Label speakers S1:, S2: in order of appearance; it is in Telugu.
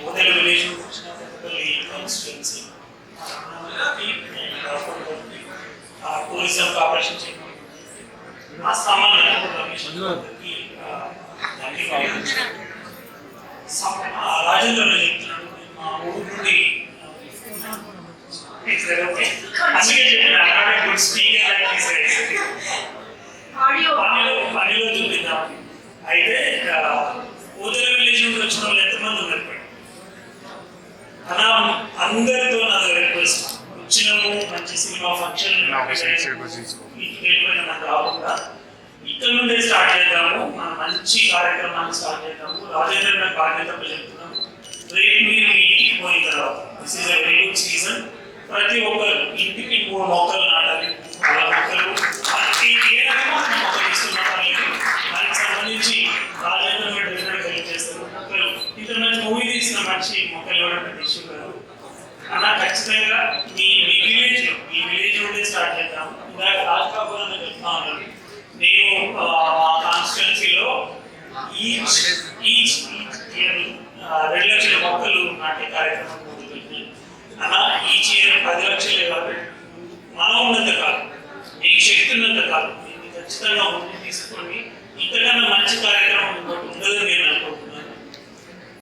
S1: మోదల్ విలేజ్ కాన్స్టిట్యున్సీ టూరిజం కార్పొరేషన్ ఆ సామాన్య రాజేంద్ర చెప్తున్నాడు మా ఊరు నుండి పనిలో చూపిద్దాం. అయితే ఊదల విలేజ్ నుండి వచ్చిన వాళ్ళు ఎంతమంది ఉన్నారు? అలా అందరితో నా రిక్వెస్ట్, వచ్చినాము మంచి సినిమా ఫంక్షన్ వెళ్ళిపోయిన నాకు కాకుండా ఇక్కడ నుండే స్టార్ట్ చేద్దాము, మన మంచి కార్యక్రమాన్ని స్టార్ట్ చేద్దాము. రాజేంద్ర గారి బాధ్యత చెప్తున్నాము. రేపు మీరు ఇంటికి పోయిన తర్వాత this is a very good season. ప్రతి ఒక్కరు ఇంటికి 3 మొక్కలు నాటాలి. అలా మొక్కలు మనకి ఏ రకమైన మొక్కలు ఇస్తున్నారు దానికి సంబంధించి రాజేంద్ర గారు డెఫినెట్ హెల్ప్ చేస్తారు. మొక్కలు ఇంత మంచి మూవీ తీసిన మంచి మొక్కలు ఇవ్వడం ఇష్యూ కాదు అలా. ఖచ్చితంగా మీ విలేజ్ నుండి స్టార్ట్ చేద్దాము. ఇందాక రాజకాపురం అని చెప్తా ఉన్నాను. నేను మా కాన్స్టిట్యున్సీలో ఈచ్ ఇయర్ 2 లక్షల మొక్కలు నాటే కార్యక్రమం మొదలుపెట్టి అలా ఈచ్ ఇయర్ 10 లక్షలే కాదు, మనం ఉన్నంత కాదు, మీకు శక్తి ఉన్నంత కాదు, దీన్ని ఖచ్చితంగా ముందు తీసుకొని ఇంతకన్నా మంచి కార్యక్రమం ఉండదని నేను